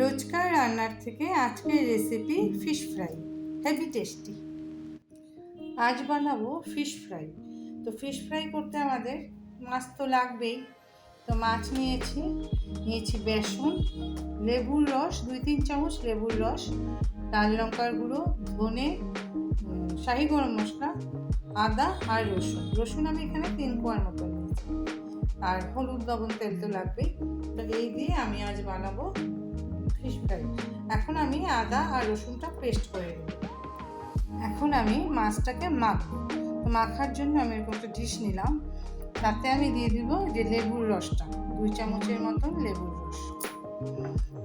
রোজকার রান্নার থেকে আজকের recipe fish fry, heavy tasty. আজ বানাবো ফিশ ফ্রাই। তো ফিশ ফ্রাই করতে আমাদের মাছ তো লাগবেই। তো মাছ নিয়েছি বেসন, লেবুর রস 2-3 চামচ লেবুর রস, লাল লঙ্কার গুঁড়ো, ধনে, শাহি গরম মশলা, আদা আর রসুন আমি এখানে 3 কোয়ার মতো নিয়েছি, আর হলুদ, লবণ, তেল তো লাগবেই। তো এই দিয়ে আমি আজ বানাবো ফিশ ফ্রাই। এখন আমি আদা আর রসুনটা পেস্ট করে নেব। এখন আমি মাছটাকে মাখবো। তো মাখার জন্য আমি এরকম একটা ডিশ নিলাম, তাতে আমি দিয়ে দিব যে লেবুর রসটা, 2 চামচের মতন লেবুর রস।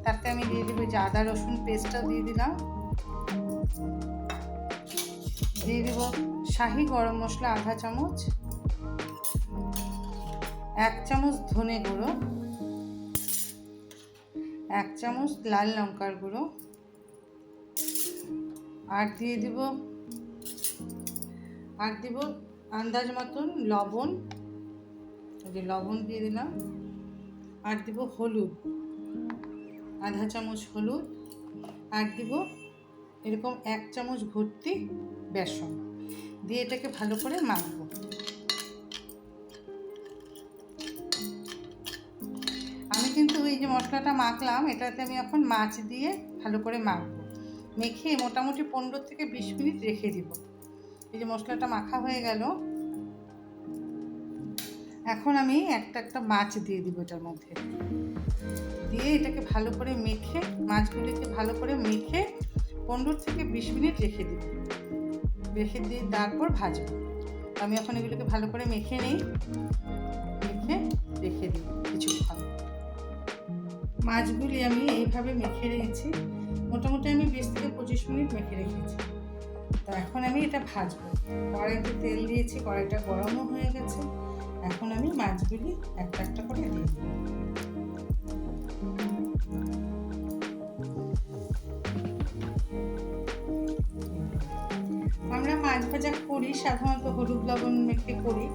তাতে আমি দিয়ে দিব যে আদা রসুন পেস্টটাও দিয়ে দিলাম, দিয়ে দিব শাহি গরম মশলা আধা চামচ, 1 চামচ ধনে গুঁড়ো, 1 চামচ লাল লঙ্কার গুঁড়ো, আর দিব আন্দাজ মতন লবণ, লবণ দিয়ে দিলাম, আর দিব হলুদ, আধা চামচ হলুদ, আর দিব এরকম 1 চামচ ভর্তি বেসন দিয়ে এটাকে ভালো করে মাখবো। আমি কিন্তু এই যে মশলাটা মাখলাম, এটাতে আমি এখন মাছ দিয়ে ভালো করে মাখবো। মেখে মোটামুটি 15 থেকে 20 মিনিট রেখে দিব। এই যে মশলাটা মাখা হয়ে গেল, এখন আমি একটা মাছ দিয়ে দিব এটার মধ্যে, দিয়ে এটাকে ভালো করে মেখে, মাছগুলিকে ভালো করে মেখে 15 থেকে 20 মিনিট রেখে দিয়ে তারপর ভাজবো। আমি এখন এগুলোকে ভালো করে মেখে রেখে দিই কিছুক্ষণ। মাছগুলি আমি এইভাবে মেখে রেখেছি, মোটামুটি আমি 20 থেকে 25 মিনিট মেখে রেখেছি। তো এখন আমি এটা ভাজবো। কড়াইতে তেল দিয়েছি, কড়াইটা গরমও হয়ে গেছে। এখন আমি মাছগুলি একটা করে দিয়ে দিই। আমরা মাছ ভাজা করি সাধারণত হলুদ লবণ মেখে করি,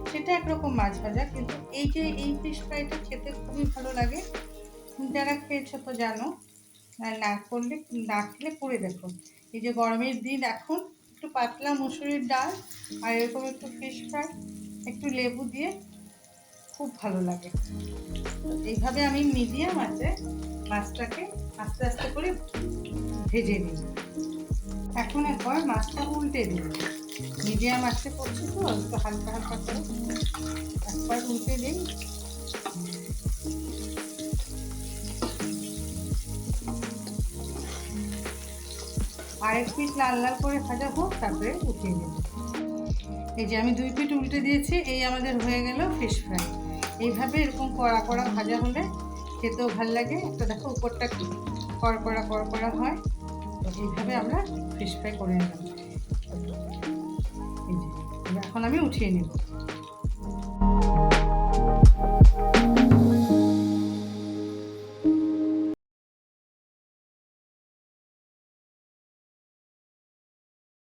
সেটা একরকম মাছ ভাজা, কিন্তু এই ফিশ ফ্রাইটা খেতে খুবই ভালো লাগে। যারা খেয়েছো তো জানো, আর না খেলে করে দেখো। এই যে গরমের দিন, এখন একটু পাতলা মুসুরির ডাল আর এরকম একটু ফিশ ফ্রাই, একটু লেবু দিয়ে খুব ভালো লাগে। এইভাবে আমি মিডিয়াম আছে মাছটাকে আস্তে আস্তে করে ভেজে নিই। এখন একবার মাছটা উল্টে দিই, মিডিয়াম আঁচে করছি তো, একটু হালকা করে একবার উল্টে দিই। আরেক পিঠ লাল করে ভাজা হোক, তারপরে উঠিয়ে দেব। এই যে আমি 2 পিঠ উল্টে দিয়েছি, এই আমাদের হয়ে গেল ফিশ ফ্রাই। এইভাবে এরকম কড়া ভাজা হলে খেতেও ভালো লাগে। একটা দেখো উপরটা কড়া হয়। তো এইভাবে আমরা ফিশ ফ্রাই করে নিলাম। এই যে এখন আমি উঠিয়ে নেব।